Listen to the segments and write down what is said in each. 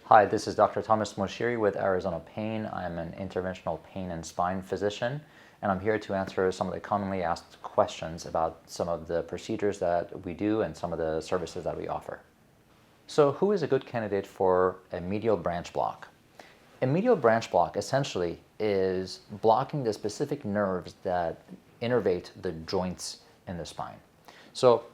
Hi, this is Dr. Thomas Moshiri with Arizona Pain. I'm an interventional pain and spine physician, and I'm here to answer some of the commonly asked questions about some of the procedures that we do and some of the services that we offer. So, who is a good candidate for a medial branch block? A medial branch block essentially is blocking the specific nerves that innervate the joints in the spine. So,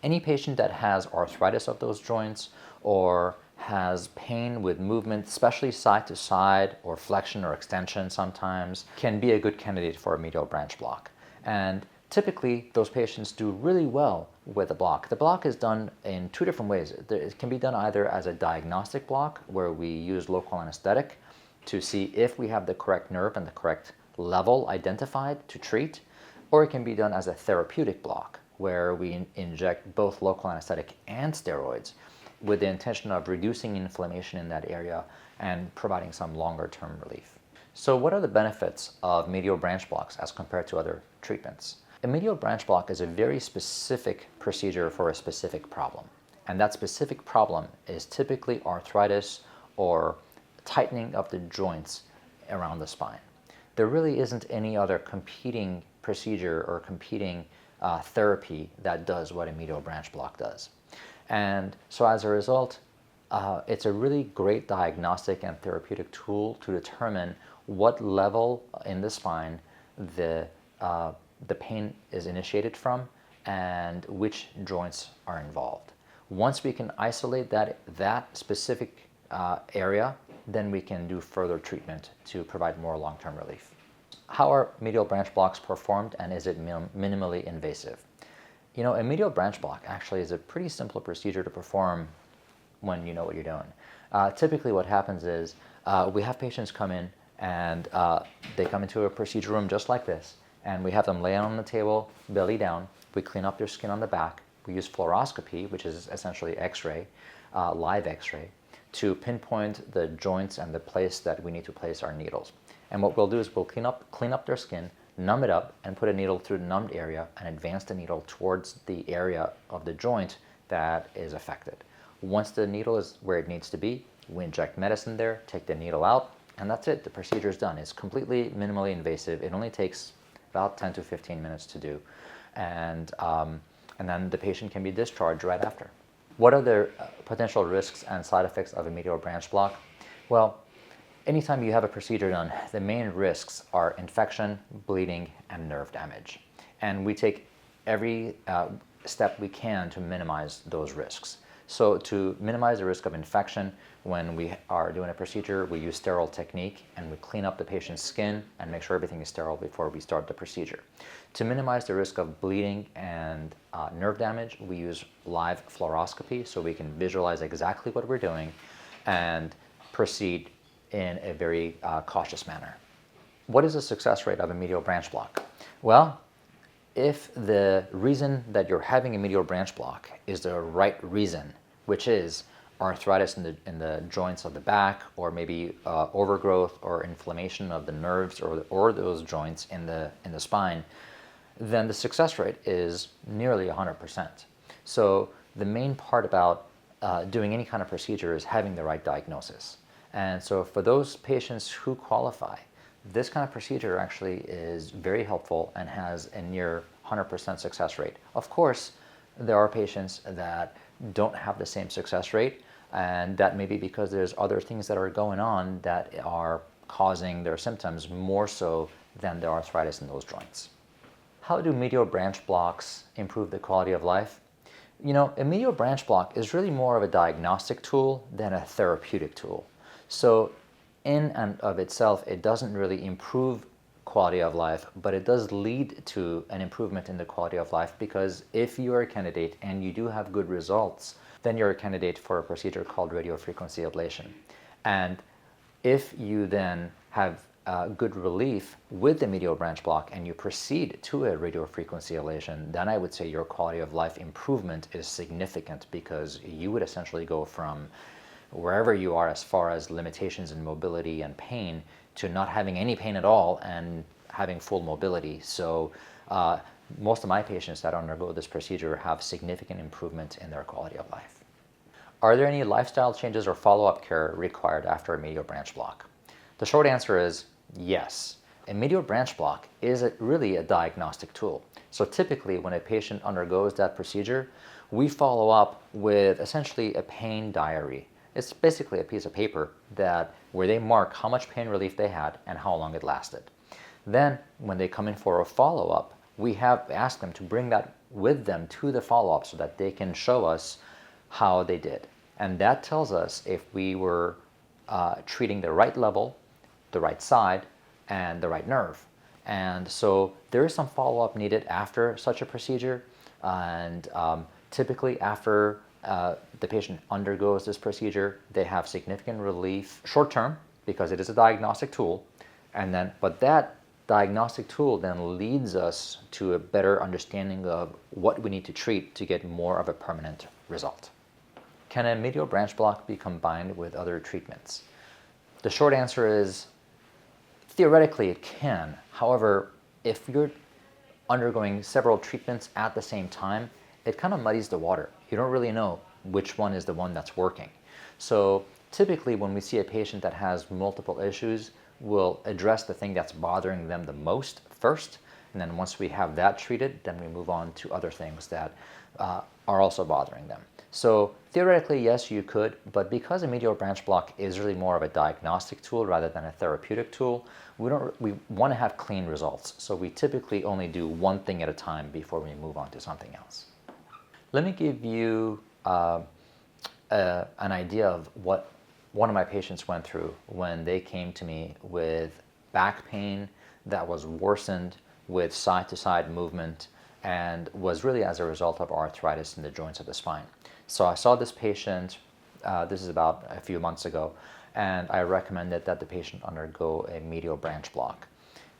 any patient that has arthritis of those joints or has pain with movement, especially side to side or flexion or extension sometimes, can be a good candidate for a medial branch block. And typically, those patients do really well with the block. The block is done in two different ways. It can be done either as a diagnostic block, where we use local anesthetic to see if we have the correct nerve and the correct level identified to treat, or it can be done as a therapeutic block, where we inject both local anesthetic and steroids with the intention of reducing inflammation in that area and providing some longer-term relief. So what are the benefits of medial branch blocks as compared to other treatments? A medial branch block is a very specific procedure for a specific problem. And that specific problem is typically arthritis or tightening of the joints around the spine. There really isn't any other competing procedure or competing therapy that does what a medial branch block does. And so as a result, it's a really great diagnostic and therapeutic tool to determine what level in the spine the pain is initiated from and which joints are involved. Once we can isolate that specific area, then we can do further treatment to provide more long-term relief. How are medial branch blocks performed, and is it minimally invasive? You know, a medial branch block actually is a pretty simple procedure to perform when you know what you're doing. Typically what happens is we have patients come in and they come into a procedure room just like this, and we have them lay on the table, belly down. We clean up their skin on the back. We use fluoroscopy, which is essentially X-ray, live X-ray, to pinpoint the joints and the place that we need to place our needles. And what we'll do is we'll clean up their skin, numb it up, and put a needle through the numbed area and advance the needle towards the area of the joint that is affected. Once the needle is where it needs to be, we inject medicine there, take the needle out, and that's it. The procedure is done. It's completely minimally invasive. It only takes about 10 to 15 minutes to do. And then the patient can be discharged right after. What are the potential risks and side effects of a medial branch block? Well, anytime you have a procedure done, the main risks are infection, bleeding, and nerve damage. And we take every step we can to minimize those risks. So to minimize the risk of infection, when we are doing a procedure, we use sterile technique and we clean up the patient's skin and make sure everything is sterile before we start the procedure. To minimize the risk of bleeding and nerve damage, we use live fluoroscopy so we can visualize exactly what we're doing and proceed in a very cautious manner. What is the success rate of a medial branch block? Well, if the reason that you're having a medial branch block is the right reason, which is arthritis in the joints of the back, or maybe overgrowth or inflammation of the nerves or those joints in the spine, then the success rate is nearly 100%. So the main part about doing any kind of procedure is having the right diagnosis. And so for those patients who qualify, this kind of procedure actually is very helpful and has a near 100% success rate. Of course, there are patients that don't have the same success rate, and that may be because there's other things that are going on that are causing their symptoms more so than the arthritis in those joints. How do medial branch blocks improve the quality of life? You know, a medial branch block is really more of a diagnostic tool than a therapeutic tool. So in and of itself, it doesn't really improve quality of life, but it does lead to an improvement in the quality of life, because if you are a candidate and you do have good results, then you're a candidate for a procedure called radiofrequency ablation. And if you then have good relief with the medial branch block and you proceed to a radiofrequency ablation, then I would say your quality of life improvement is significant, because you would essentially go from wherever you are as far as limitations in mobility and pain to not having any pain at all and having full mobility. So most of my patients that undergo this procedure have significant improvement in their quality of life. Are there any lifestyle changes or follow-up care required after a medial branch block? The short answer is yes. A medial branch block is really a diagnostic tool. So typically when a patient undergoes that procedure, we follow up with essentially a pain diary. It's basically a piece of paper where they mark how much pain relief they had and how long it lasted. Then when they come in for a follow-up, we have asked them to bring that with them to the follow-up so that they can show us how they did. And that tells us if we were treating the right level, the right side, and the right nerve. And so there is some follow-up needed after such a procedure. And typically after the patient undergoes this procedure, they have significant relief short-term because it is a diagnostic tool. But that diagnostic tool then leads us to a better understanding of what we need to treat to get more of a permanent result. Can a medial branch block be combined with other treatments? The short answer is theoretically it can. However, if you're undergoing several treatments at the same time, it kind of muddies the water. You don't really know which one is the one that's working. So typically when we see a patient that has multiple issues, we'll address the thing that's bothering them the most first, and then once we have that treated, then we move on to other things that are also bothering them. So theoretically, yes, you could, but because a medial branch block is really more of a diagnostic tool rather than a therapeutic tool, we want to have clean results. So we typically only do one thing at a time before we move on to something else. Let me give you an idea of what one of my patients went through when they came to me with back pain that was worsened with side-to-side movement and was really as a result of arthritis in the joints of the spine. So I saw this patient, this is about a few months ago, and I recommended that the patient undergo a medial branch block.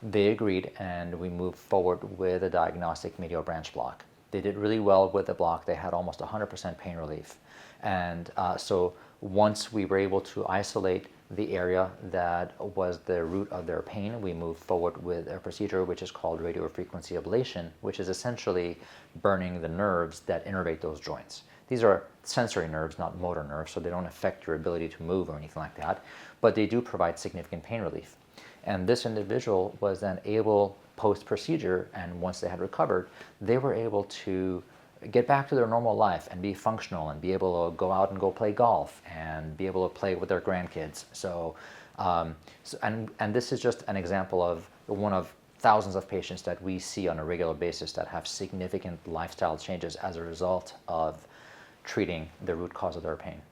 They agreed, and we moved forward with a diagnostic medial branch block. They did really well with the block. They had almost 100% pain relief. And so once we were able to isolate the area that was the root of their pain, we moved forward with a procedure which is called radiofrequency ablation, which is essentially burning the nerves that innervate those joints. These are sensory nerves, not motor nerves, so they don't affect your ability to move or anything like that, but they do provide significant pain relief. And this individual was then able, post-procedure, and once they had recovered, they were able to get back to their normal life and be functional and be able to go out and go play golf and be able to play with their grandkids. And this is just an example of one of thousands of patients that we see on a regular basis that have significant lifestyle changes as a result of treating the root cause of their pain.